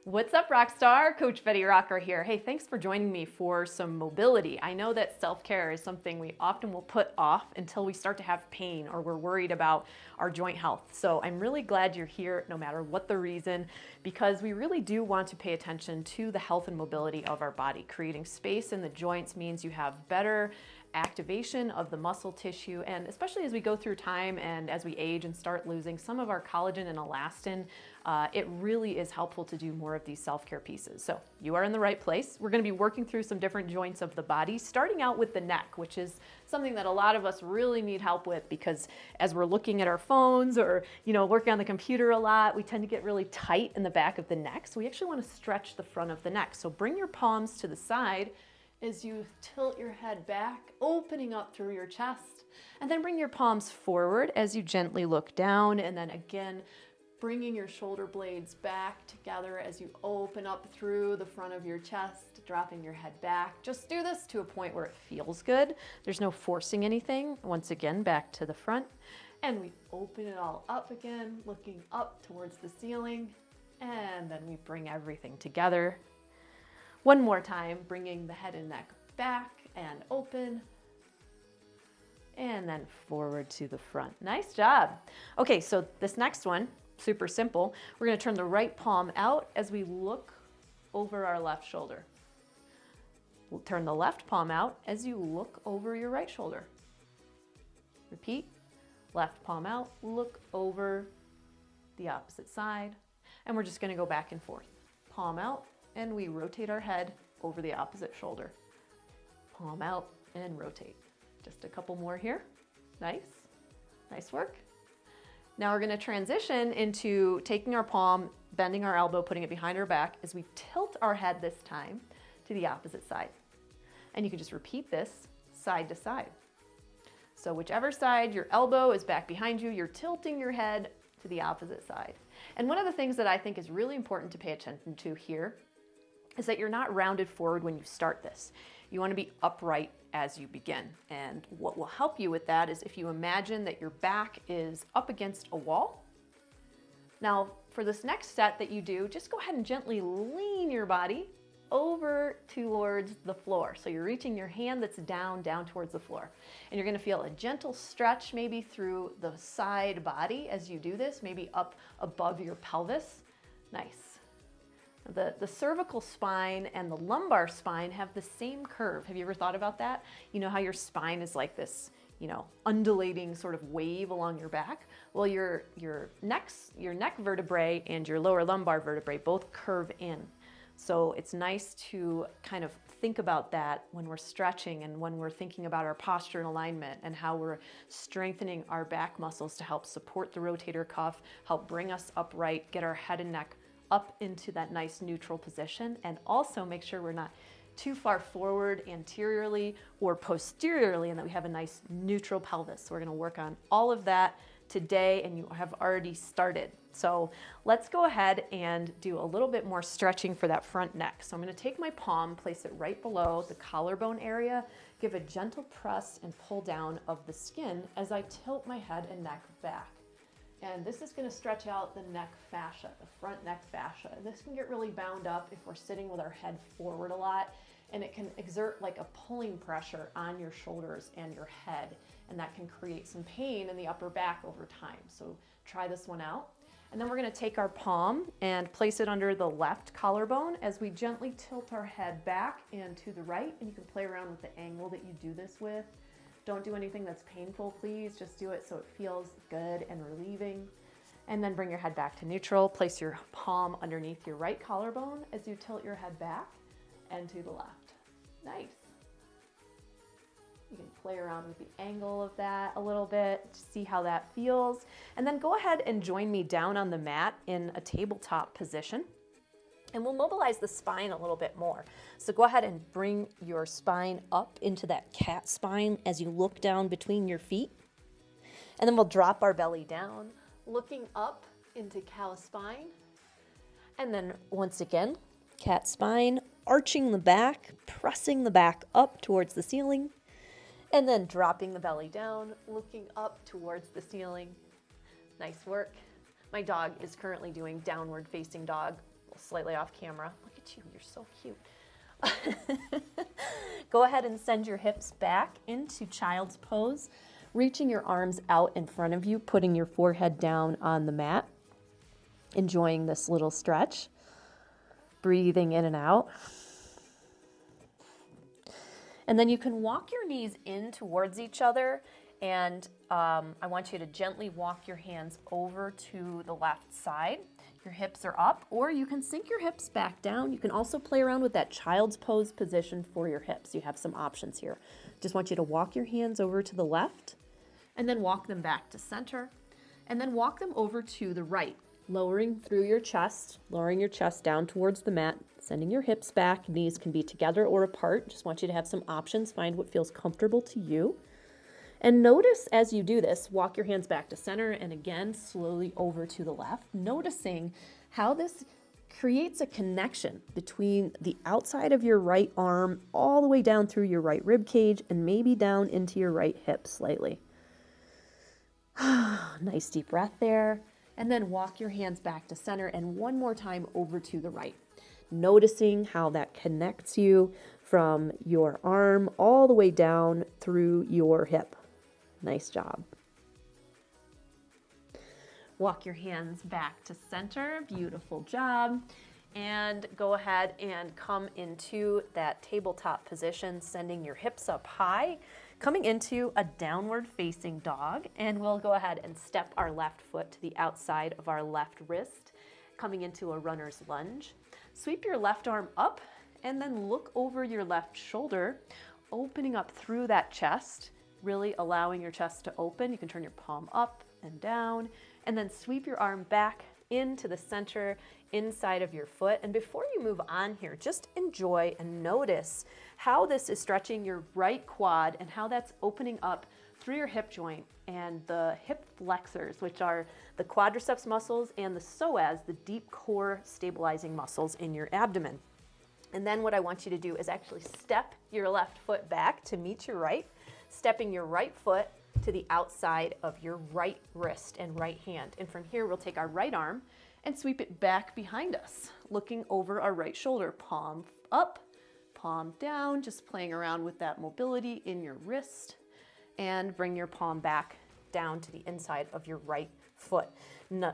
What's up, Rockstar? Coach Betty Rocker here. Hey, thanks for joining me for some mobility. I know that self-care is something we often will put off until we start to have pain or we're worried about our joint health. So I'm really glad you're here no matter what the reason, because we really do want to pay attention to the health and mobility of our body. Creating space in the joints means you have better activation of the muscle tissue, and especially as we go through time and as we age and start losing some of our collagen and elastin, it really is helpful to do more of these self-care pieces. So you are in the right place. We're going to be working through some different joints of the body, starting out with the neck, which is something that a lot of us really need help with, because as we're looking at our phones or working on the computer a lot, we tend to get really tight in the back of the neck. So we actually want to stretch the front of the neck. So bring your palms to the side as you tilt your head back, opening up through your chest, and then bring your palms forward as you gently look down, and then again, bringing your shoulder blades back together as you open up through the front of your chest, dropping your head back. Just do this to a point where it feels good. There's no forcing anything. Once again, back to the front, and we open it all up again, looking up towards the ceiling, and then we bring everything together. One more time, bringing the head and neck back and open, and then forward to the front. Nice job. Okay, so this next one, super simple. We're going to turn the right palm out as we look over our left shoulder. We'll turn the left palm out as you look over your right shoulder. Repeat. Left palm out, look over the opposite side, and we're just going to go back and forth. Palm out, and we rotate our head over the opposite shoulder. Palm out and rotate. Just a couple more here. Nice work. Now we're going to transition into taking our palm, bending our elbow, putting it behind our back as we tilt our head this time to the opposite side. And you can just repeat this side to side. So whichever side your elbow is back behind you, you're tilting your head to the opposite side. And one of the things that I think is really important to pay attention to here is that you're not rounded forward when you start this. You want to be upright as you begin. And what will help you with that is if you imagine that your back is up against a wall. Now, for this next set that you do, just go ahead and gently lean your body over towards the floor. So you're reaching your hand that's down towards the floor. And you're going to feel a gentle stretch maybe through the side body as you do this, maybe up above your pelvis. Nice. The cervical spine and the lumbar spine have the same curve. Have you ever thought about that? You know how your spine is like this, undulating sort of wave along your back? Well, your neck vertebrae and your lower lumbar vertebrae both curve in. So it's nice to kind of think about that when we're stretching and when we're thinking about our posture and alignment and how we're strengthening our back muscles to help support the rotator cuff, help bring us upright, get our head and neck up into that nice neutral position, and also make sure we're not too far forward anteriorly or posteriorly, and that we have a nice neutral pelvis. So we're going to work on all of that today, and you have already started. So let's go ahead and do a little bit more stretching for that front neck. So I'm going to take my palm, place it right below the collarbone area, give a gentle press and pull down of the skin as I tilt my head and neck back. And this is going to stretch out the neck fascia, the front neck fascia. And this can get really bound up if we're sitting with our head forward a lot, and it can exert like a pulling pressure on your shoulders and your head, and that can create some pain in the upper back over time. So try this one out. And then we're going to take our palm and place it under the left collarbone as we gently tilt our head back and to the right, and you can play around with the angle that you do this with. Don't do anything that's painful, please. Just do it so it feels good and relieving. And then bring your head back to neutral. Place your palm underneath your right collarbone as you tilt your head back and to the left. Nice. You can play around with the angle of that a little bit, see how that feels. And then go ahead and join me down on the mat in a tabletop position. And we'll mobilize the spine a little bit more. So go ahead and bring your spine up into that cat spine as you look down between your feet. And then we'll drop our belly down, looking up into cow spine. And then once again, cat spine, arching the back, pressing the back up towards the ceiling. And then dropping the belly down, looking up towards the ceiling. Nice work. My dog is currently doing downward facing dog Slightly off camera. Look at you, you're so cute. Go ahead and send your hips back into child's pose, reaching your arms out in front of you, putting your forehead down on the mat, enjoying this little stretch, breathing in and out. And then you can walk your knees in towards each other, and I want you to gently walk your hands over to the left side. Your hips are up, or you can sink your hips back down. You can also play around with that child's pose position for your hips. You have some options here. Just want you to walk your hands over to the left, and then walk them back to center, and then walk them over to the right, lowering through your chest, lowering your chest down towards the mat, sending your hips back. Knees can be together or apart. Just want you to have some options. Find what feels comfortable to you. And notice as you do this, walk your hands back to center and again, slowly over to the left, noticing how this creates a connection between the outside of your right arm all the way down through your right rib cage and maybe down into your right hip slightly. Nice deep breath there. And then walk your hands back to center and one more time over to the right. Noticing how that connects you from your arm all the way down through your hip. Nice job. Walk your hands back to center. Beautiful job. And go ahead and come into that tabletop position, sending your hips up high, coming into a downward facing dog. And we'll go ahead and step our left foot to the outside of our left wrist, coming into a runner's lunge. Sweep your left arm up and then look over your left shoulder, opening up through that chest, really allowing your chest to open. You can turn your palm up and down, and then sweep your arm back into the center inside of your foot. And before you move on here, just enjoy and notice how this is stretching your right quad and how that's opening up through your hip joint and the hip flexors, which are the quadriceps muscles, and the psoas, the deep core stabilizing muscles in your abdomen. And then what I want you to do is actually step your left foot back to meet your right, stepping your right foot to the outside of your right wrist and right hand. And from here, we'll take our right arm and sweep it back behind us, looking over our right shoulder, palm up, palm down, just playing around with that mobility in your wrist, and bring your palm back down to the inside of your right foot.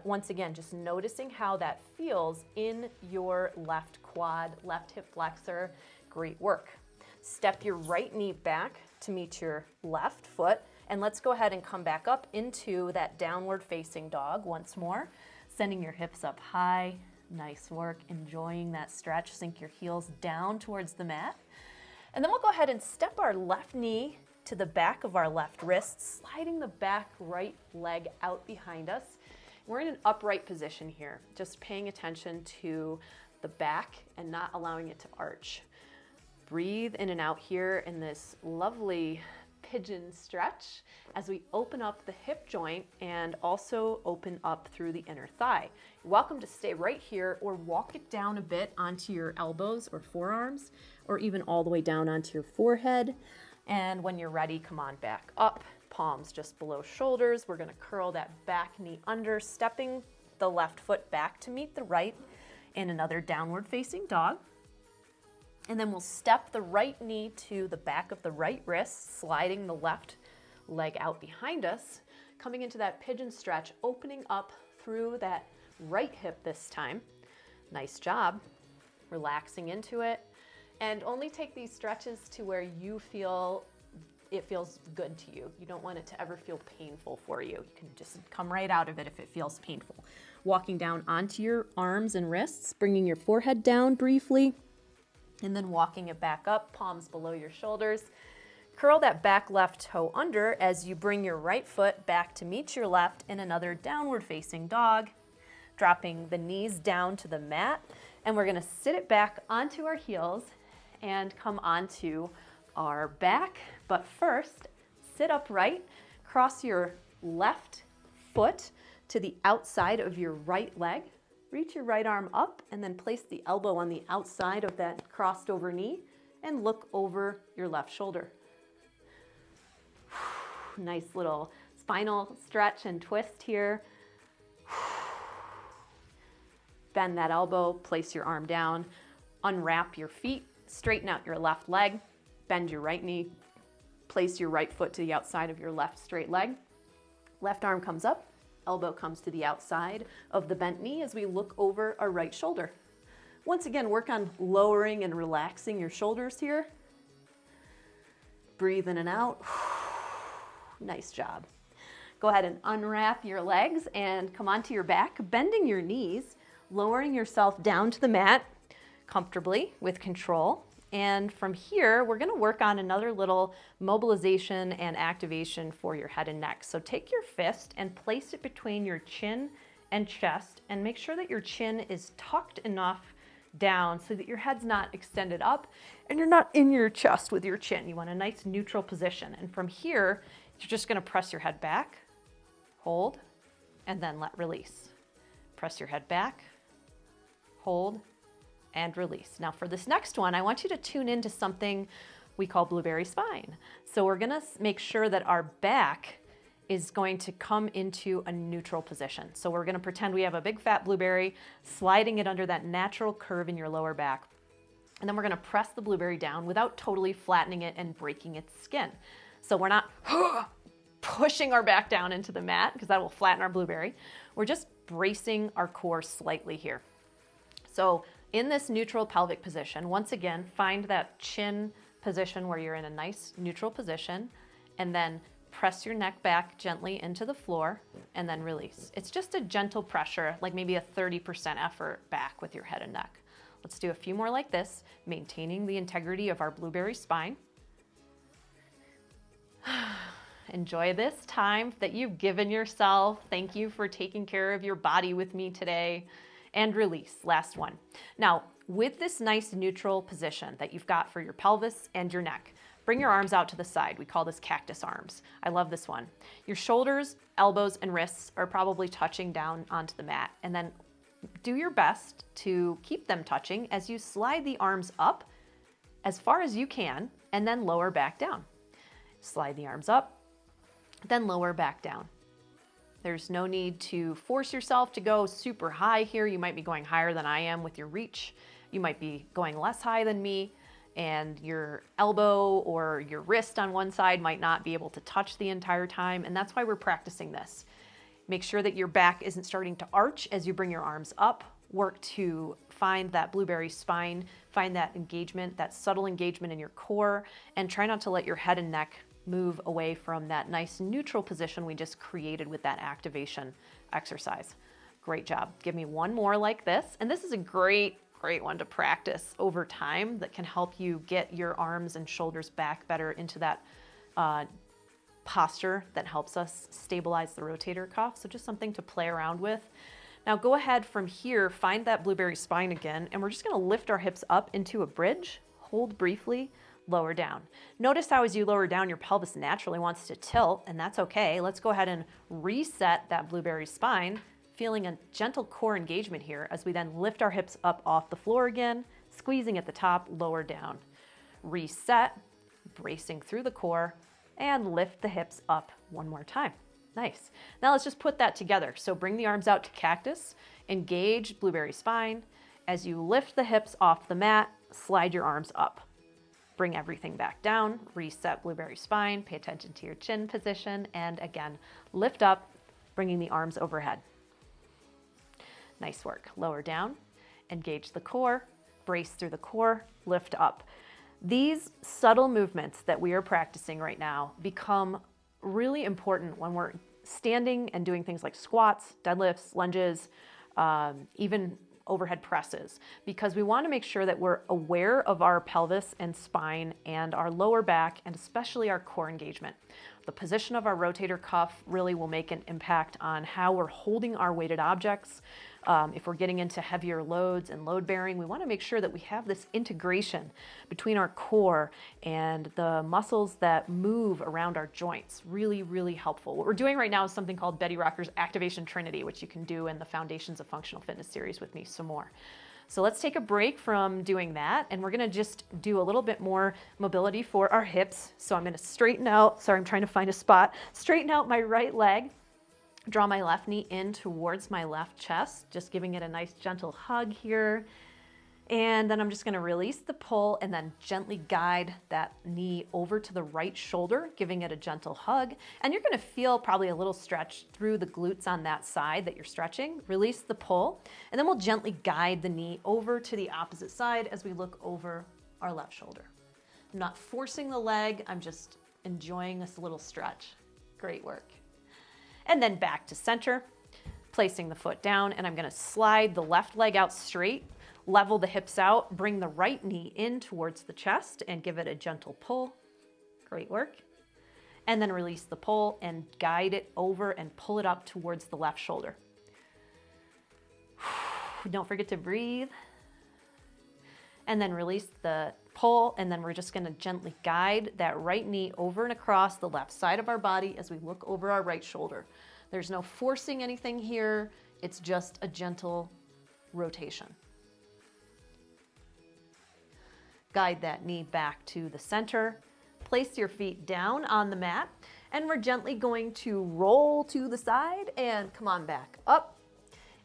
Once again, just noticing how that feels in your left quad, left hip flexor. Great work. Step your right knee back to meet your left foot, and let's go ahead and come back up into that downward facing dog once more, sending your hips up high. Nice work, enjoying that stretch. Sink your heels down towards the mat. And then we'll go ahead and step our left knee to the back of our left wrist, sliding the back right leg out behind us. We're in an upright position here, just paying attention to the back and not allowing it to arch. Breathe in and out here in this lovely pigeon stretch as we open up the hip joint and also open up through the inner thigh. You're welcome to stay right here or walk it down a bit onto your elbows or forearms, or even all the way down onto your forehead. And when you're ready, come on back up, palms just below shoulders. We're gonna curl that back knee under, stepping the left foot back to meet the right in another downward facing dog. And then we'll step the right knee to the back of the right wrist, sliding the left leg out behind us, coming into that pigeon stretch, opening up through that right hip this time. Nice job. Relaxing into it. And only take these stretches to where you feel it feels good to you. You don't want it to ever feel painful for you. You can just come right out of it if it feels painful. Walking down onto your arms and wrists, bringing your forehead down briefly, and then walking it back up, palms below your shoulders. Curl that back left toe under as you bring your right foot back to meet your left in another downward facing dog, dropping the knees down to the mat. And we're gonna sit it back onto our heels and come onto our back. But first, sit upright, cross your left foot to the outside of your right leg. Reach your right arm up and then place the elbow on the outside of that crossed over knee and look over your left shoulder. Nice little spinal stretch and twist here. Bend that elbow, place your arm down, unwrap your feet, straighten out your left leg, bend your right knee, place your right foot to the outside of your left straight leg. Left arm comes up, elbow comes to the outside of the bent knee as we look over our right shoulder. Once again, work on lowering and relaxing your shoulders here. Breathe in and out. Nice job. Go ahead and unwrap your legs and come onto your back, bending your knees, lowering yourself down to the mat comfortably with control. And from here, we're gonna work on another little mobilization and activation for your head and neck. So take your fist and place it between your chin and chest and make sure that your chin is tucked enough down so that your head's not extended up and you're not in your chest with your chin. You want a nice neutral position. And from here, you're just gonna press your head back, hold, and then let release. Press your head back, hold, and release. Now for this next one, I want you to tune into something we call blueberry spine. So we're gonna make sure that our back is going to come into a neutral position. So we're gonna pretend we have a big fat blueberry, sliding it under that natural curve in your lower back. And then we're gonna press the blueberry down without totally flattening it and breaking its skin. So we're not pushing our back down into the mat because that will flatten our blueberry. We're just bracing our core slightly here. So in this neutral pelvic position, once again, find that chin position where you're in a nice neutral position, and then press your neck back gently into the floor and then release. It's just a gentle pressure, like maybe a 30% effort back with your head and neck. Let's do a few more like this, maintaining the integrity of our blueberry spine. Enjoy this time that you've given yourself. Thank you for taking care of your body with me today. And release, last one. Now, with this nice neutral position that you've got for your pelvis and your neck, bring your arms out to the side. We call this cactus arms. I love this one. Your shoulders, elbows, and wrists are probably touching down onto the mat. And then do your best to keep them touching as you slide the arms up as far as you can and then lower back down. Slide the arms up, then lower back down. There's no need to force yourself to go super high here. You might be going higher than I am with your reach. You might be going less high than me, and your elbow or your wrist on one side might not be able to touch the entire time, and that's why we're practicing this. Make sure that your back isn't starting to arch as you bring your arms up. Work to find that blueberry spine, find that engagement, that subtle engagement in your core, and try not to let your head and neck move away from that nice neutral position we just created with that activation exercise. Great job. Give me one more like this. And this is a great one to practice over time that can help you get your arms and shoulders back better into that posture that helps us stabilize the rotator cuff. So just something to play around with. Now go ahead from here, find that blueberry spine again, and we're just gonna lift our hips up into a bridge, hold briefly, lower down. Notice how as you lower down, your pelvis naturally wants to tilt, and that's okay. Let's go ahead and reset that blueberry spine, feeling a gentle core engagement here as we then lift our hips up off the floor again, squeezing at the top, lower down. Reset, bracing through the core, and lift the hips up one more time. Nice. Now let's just put that together. So bring the arms out to cactus, engage blueberry spine. As you lift the hips off the mat, slide your arms up. Bring everything back down, reset blueberry spine, pay attention to your chin position, and again, lift up, bringing the arms overhead. Nice work. Lower down, engage the core, brace through the core, lift up. These subtle movements that we are practicing right now become really important when we're standing and doing things like squats, deadlifts, lunges, even overhead presses, because we want to make sure that we're aware of our pelvis and spine and our lower back and especially our core engagement. The position of our rotator cuff really will make an impact on how we're holding our weighted objects. If we're getting into heavier loads and load bearing, we want to make sure that we have this integration between our core and the muscles that move around our joints. Really, really helpful. What we're doing right now is something called Betty Rocker's Activation Trinity, which you can do in the Foundations of Functional Fitness series with me some more. So let's take a break from doing that, and we're gonna just do a little bit more mobility for our hips. So I'm gonna straighten out, sorry, I'm trying to find a spot, straighten out my right leg, Draw my left knee in towards my left chest, just giving it a nice gentle hug here. And then I'm just gonna release the pull and then gently guide that knee over to the right shoulder, giving it a gentle hug. And you're gonna feel probably a little stretch through the glutes on that side that you're stretching. Release the pull, and then we'll gently guide the knee over to the opposite side as we look over our left shoulder. I'm not forcing the leg, I'm just enjoying this little stretch. Great work. And then back to center, placing the foot down, and I'm gonna slide the left leg out straight, level the hips out, bring the right knee in towards the chest and give it a gentle pull. Great work. And then release the pull and guide it over and pull it up towards the left shoulder. Don't forget to breathe. And then release the pull, and then we're just gonna gently guide that right knee over and across the left side of our body as we look over our right shoulder. There's no forcing anything here. It's just a gentle rotation. Guide that knee back to the center. Place your feet down on the mat, and we're gently going to roll to the side and come on back up.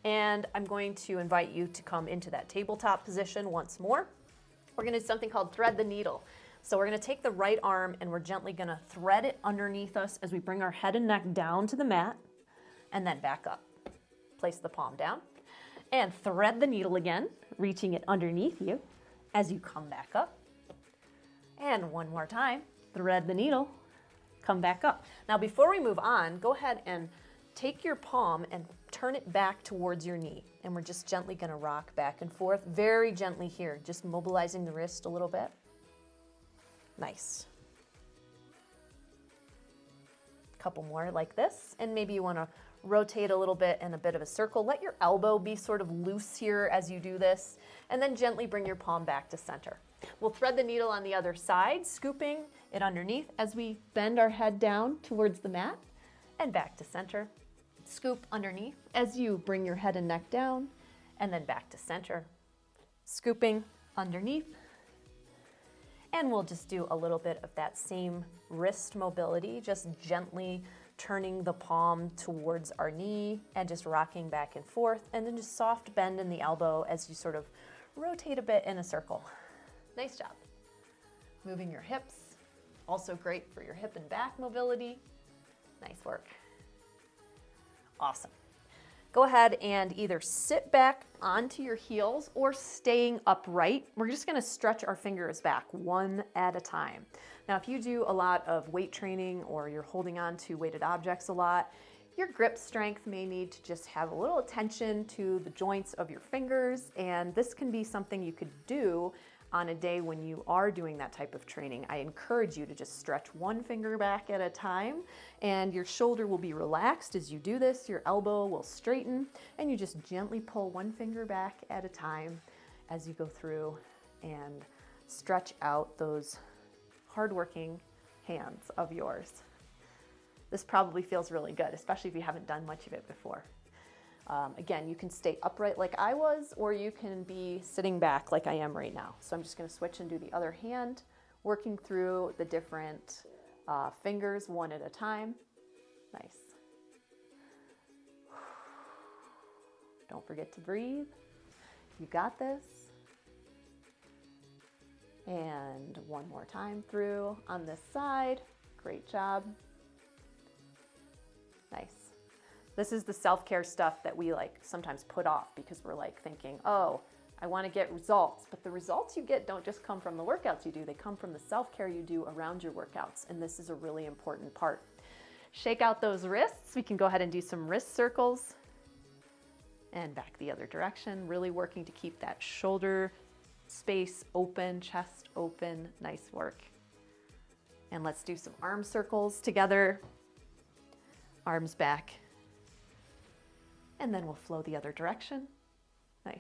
And I'm going to invite you to come into that tabletop position once more. We're gonna do something called thread the needle. So we're gonna take the right arm and we're gently gonna thread it underneath us as we bring our head and neck down to the mat and then back up. Place the palm down and thread the needle again, reaching it underneath you as you come back up. And one more time, thread the needle, come back up. Now before we move on, go ahead and take your palm and turn it back towards your knee. And we're just gently gonna rock back and forth, very gently here, just mobilizing the wrist a little bit. Nice. Couple more like this, and maybe you wanna rotate a little bit in a bit of a circle. Let your elbow be sort of loose here as you do this, and then gently bring your palm back to center. We'll thread the needle on the other side, scooping it underneath as we bend our head down towards the mat and back to center. Scoop underneath as you bring your head and neck down and then back to center. Scooping underneath. And we'll just do a little bit of that same wrist mobility, just gently turning the palm towards our knee and just rocking back and forth, and then just soft bend in the elbow as you sort of rotate a bit in a circle. Nice job. Moving your hips, also great for your hip and back mobility. Nice work. Awesome. Go ahead and either sit back onto your heels or staying upright. We're just gonna stretch our fingers back one at a time. Now, if you do a lot of weight training or you're holding on to weighted objects a lot, your grip strength may need to just have a little attention to the joints of your fingers, and this can be something you could do on a day when you are doing that type of training. I encourage you to just stretch one finger back at a time, and your shoulder will be relaxed as you do this. Your elbow will straighten, and you just gently pull one finger back at a time as you go through and stretch out those hardworking hands of yours. This probably feels really good, especially if you haven't done much of it before. Again, you can stay upright like I was, or you can be sitting back like I am right now. So I'm just gonna switch and do the other hand, working through the different fingers one at a time. Nice. Don't forget to breathe. You got this. And one more time through on this side. Great job. Nice. This is the self-care stuff that we like sometimes put off because we're like thinking, oh, I want to get results. But the results you get don't just come from the workouts you do, they come from the self-care you do around your workouts. And this is a really important part. Shake out those wrists. We can go ahead and do some wrist circles and back the other direction, really working to keep that shoulder space open, chest open. Nice work. And let's do some arm circles together. Arms back. And then we'll flow the other direction. Nice.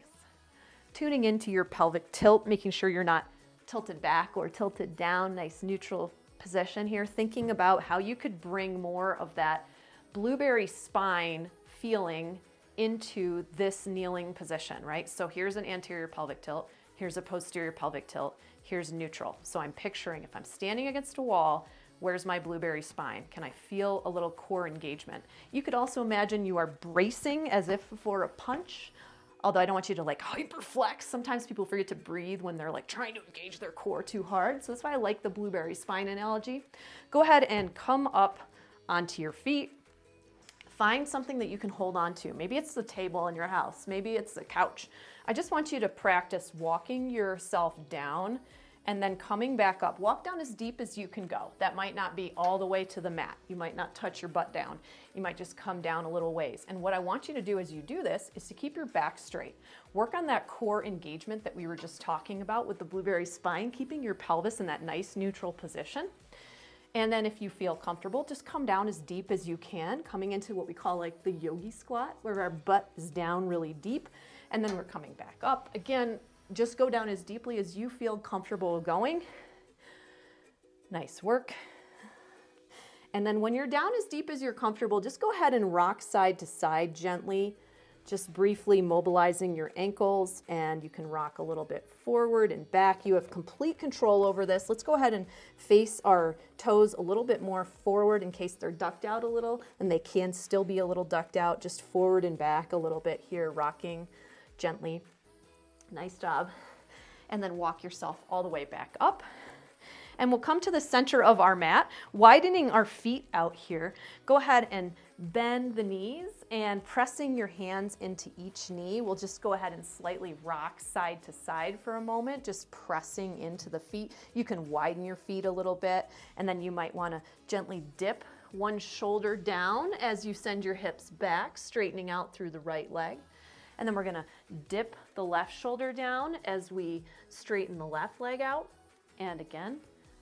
Tuning into your pelvic tilt, making sure you're not tilted back or tilted down. Nice neutral position here. Thinking about how you could bring more of that blueberry spine feeling into this kneeling position, right? So here's an anterior pelvic tilt. Here's a posterior pelvic tilt. Here's neutral. So I'm picturing if I'm standing against a wall, Where's my blueberry spine? Can I feel a little core engagement? You could also imagine you are bracing as if for a punch, although I don't want you to like hyperflex. Sometimes people forget to breathe when they're like trying to engage their core too hard. So that's why I like the blueberry spine analogy. Go ahead and come up onto your feet. Find something that you can hold on to. Maybe it's the table in your house. Maybe it's the couch. I just want you to practice walking yourself down and then coming back up. Walk down as deep as you can go. That might not be all the way to the mat. You might not touch your butt down. You might just come down a little ways. And what I want you to do as you do this is to keep your back straight. Work on that core engagement that we were just talking about with the blueberry spine, keeping your pelvis in that nice neutral position. And then if you feel comfortable, just come down as deep as you can, coming into what we call like the yogi squat, where our butt is down really deep. And then we're coming back up. Again, just go down as deeply as you feel comfortable going. Nice work. And then when you're down as deep as you're comfortable, just go ahead and rock side to side gently, just briefly mobilizing your ankles, and you can rock a little bit forward and back. You have complete control over this. Let's go ahead and face our toes a little bit more forward in case they're ducked out a little, and they can still be a little ducked out, just forward and back a little bit here, rocking gently. Nice job. And then walk yourself all the way back up. And we'll come to the center of our mat, widening our feet out here. Go ahead and bend the knees and pressing your hands into each knee. We'll just go ahead and slightly rock side to side for a moment, just pressing into the feet. You can widen your feet a little bit, and then you might want to gently dip one shoulder down as you send your hips back, straightening out through the right leg. And then we're gonna dip the left shoulder down as we straighten the left leg out. And again,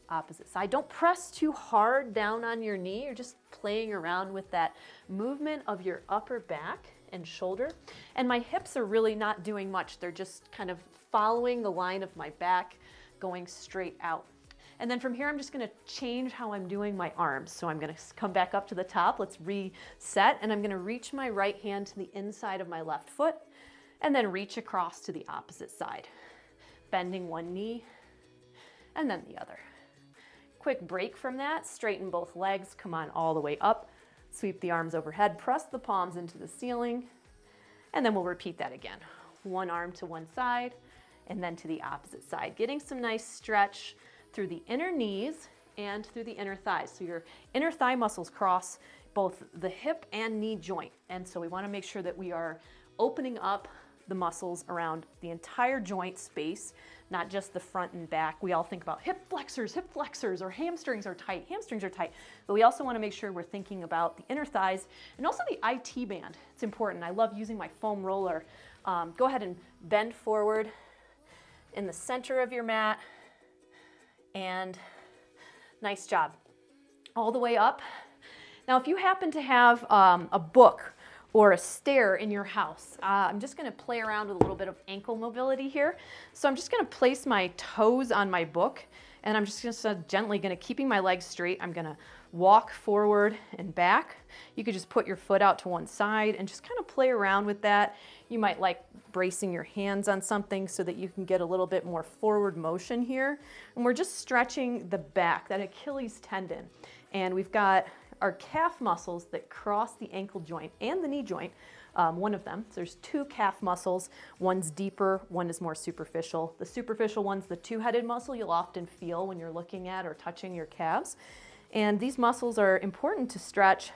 opposite side. Don't press too hard down on your knee. You're just playing around with that movement of your upper back and shoulder. And my hips are really not doing much. They're just kind of following the line of my back, going straight out. And then from here, I'm just gonna change how I'm doing my arms. So I'm gonna come back up to the top. Let's reset. And I'm gonna reach my right hand to the inside of my left foot and then reach across to the opposite side. Bending one knee and then the other. Quick break from that, straighten both legs, come on all the way up, sweep the arms overhead, press the palms into the ceiling, and then we'll repeat that again. One arm to one side and then to the opposite side, getting some nice stretch through the inner knees and through the inner thighs. So your inner thigh muscles cross both the hip and knee joint. And so we want to make sure that we are opening up the muscles around the entire joint space, not just the front and back. We all think about hip flexors, or hamstrings are tight. Hamstrings are tight. But we also want to make sure we're thinking about the inner thighs and also the IT band. It's important. I love using my foam roller. Go ahead and bend forward in the center of your mat. And nice job. All the way up. Now, if you happen to have a book or a stair in your house, I'm just gonna play around with a little bit of ankle mobility here. So I'm just gonna place my toes on my book, and I'm just gently keeping my legs straight, I'm gonna walk forward and back. You could just put your foot out to one side and just kind of play around with that. You might like bracing your hands on something so that you can get a little bit more forward motion here. And we're just stretching the back, that Achilles tendon. And we've got our calf muscles that cross the ankle joint and the knee joint, one of them. So there's two calf muscles. One's deeper, one is more superficial. The superficial one's the two-headed muscle you'll often feel when you're looking at or touching your calves. And these muscles are important to stretch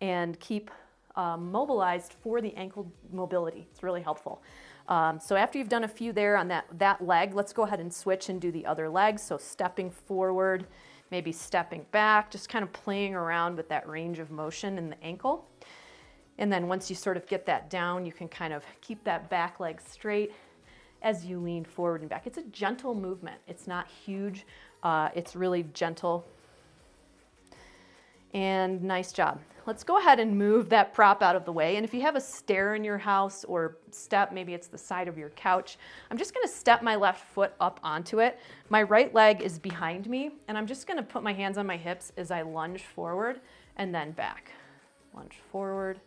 and keep mobilized for the ankle mobility. It's really helpful. So after you've done a few there on that leg, let's go ahead and switch and do the other leg. So stepping forward, maybe stepping back, just kind of playing around with that range of motion in the ankle. And then once you sort of get that down, you can kind of keep that back leg straight as you lean forward and back. It's a gentle movement. It's not huge. It's really gentle. And nice job. Let's go ahead and move that prop out of the way. And if you have a stair in your house or step, maybe it's the side of your couch, I'm just gonna step my left foot up onto it. My right leg is behind me, and I'm just gonna put my hands on my hips as I lunge forward and then back. Lunge forward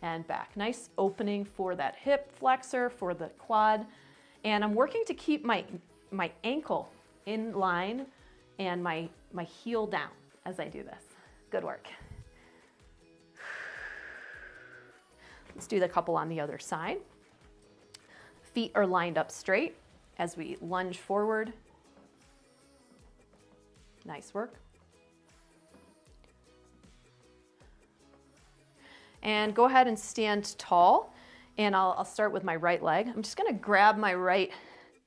and back. Nice opening for that hip flexor, for the quad. And I'm working to keep my ankle in line and my heel down as I do this. Good work. Let's do the couple on the other side. Feet are lined up straight as we lunge forward. Nice work. And go ahead and stand tall. And I'll start with my right leg. I'm just gonna grab my right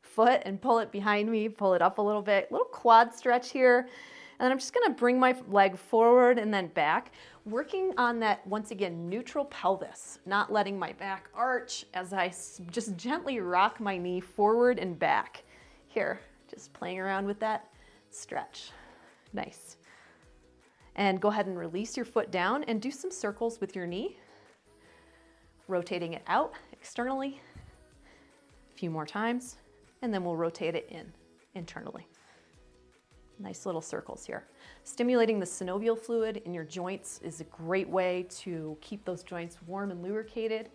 foot and pull it behind me, pull it up a little bit, little quad stretch here. And then I'm just gonna bring my leg forward and then back, working on that, once again, neutral pelvis, not letting my back arch as I just gently rock my knee forward and back. Here, just playing around with that stretch. Nice. And go ahead and release your foot down and do some circles with your knee, rotating it out externally, a few more times, and then we'll rotate it internally. Nice little circles here. Stimulating the synovial fluid in your joints is a great way to keep those joints warm and lubricated.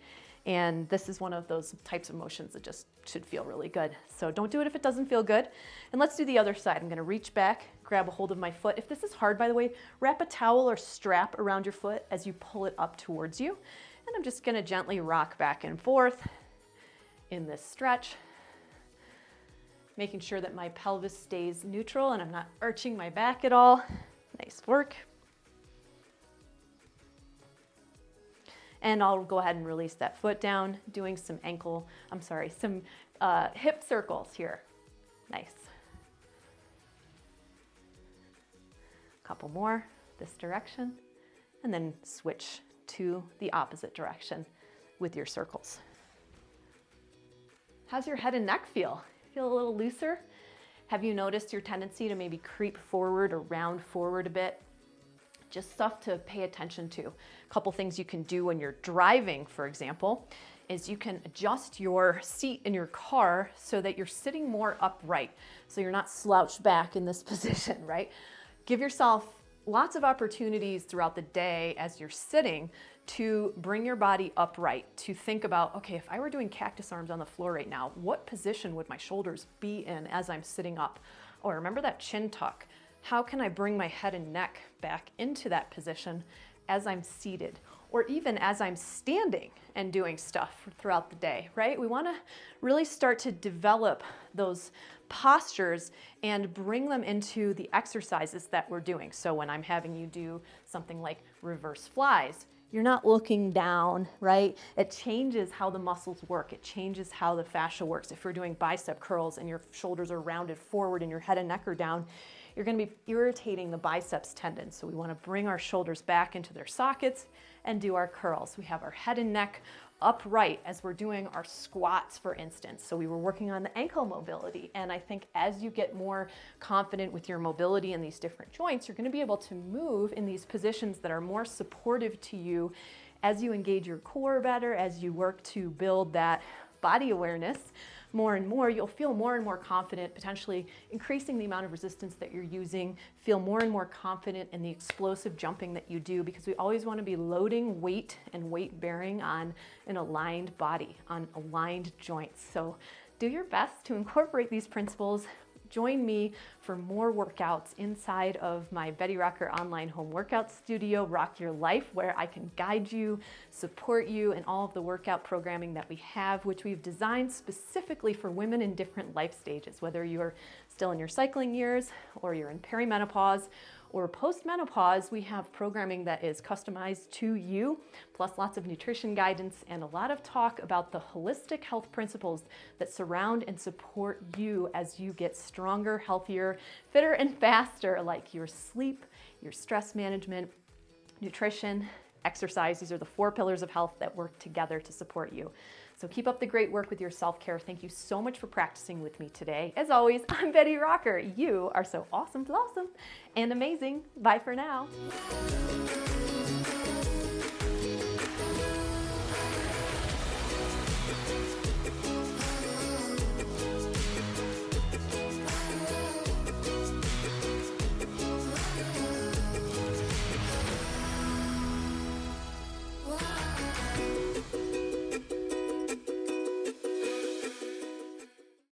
And this is one of those types of motions that just should feel really good. So don't do it if it doesn't feel good. And let's do the other side. I'm gonna reach back, grab a hold of my foot. If this is hard, by the way, wrap a towel or strap around your foot as you pull it up towards you. And I'm just gonna gently rock back and forth in this stretch, making sure that my pelvis stays neutral and I'm not arching my back at all. Nice work. And I'll go ahead and release that foot down, doing some hip circles here. Nice. Couple more this direction, and then switch to the opposite direction with your circles. How's your head and neck feel? Feel a little looser? Have you noticed your tendency to maybe creep forward or round forward a bit? Just stuff to pay attention to. A couple things you can do when you're driving, for example, is you can adjust your seat in your car so that you're sitting more upright, so you're not slouched back in this position, right? Give yourself lots of opportunities throughout the day as you're sitting to bring your body upright, to think about, okay, if I were doing cactus arms on the floor right now, what position would my shoulders be in as I'm sitting up? Or remember that chin tuck. How can I bring my head and neck back into that position as I'm seated, or even as I'm standing and doing stuff throughout the day, right? We wanna really start to develop those postures and bring them into the exercises that we're doing. So when I'm having you do something like reverse flies, you're not looking down, right? It changes how the muscles work. It changes how the fascia works. If you're doing bicep curls and your shoulders are rounded forward and your head and neck are down, you're gonna be irritating the biceps tendon. So we wanna bring our shoulders back into their sockets and do our curls. We have our head and neck upright as we're doing our squats, for instance. So we were working on the ankle mobility. And I think as you get more confident with your mobility in these different joints, you're gonna be able to move in these positions that are more supportive to you as you engage your core better, as you work to build that body awareness more and more. You'll feel more and more confident, potentially increasing the amount of resistance that you're using, feel more and more confident in the explosive jumping that you do, because we always want to be loading weight and weight bearing on an aligned body, on aligned joints. So do your best to incorporate these principles. Join me for more workouts inside of my Betty Rocker online home workout studio, Rock Your Life, where I can guide you, support you in all of the workout programming that we have, which we've designed specifically for women in different life stages, whether you're still in your cycling years or you're in perimenopause or post-menopause. We have programming that is customized to you, plus lots of nutrition guidance and a lot of talk about the holistic health principles that surround and support you as you get stronger, healthier, fitter, and faster, like your sleep, your stress management, nutrition, exercise. These are the 4 pillars of health that work together to support you. So keep up the great work with your self-care. Thank you so much for practicing with me today. As always, I'm Betty Rocker. You are so awesome, blossom, and amazing. Bye for now.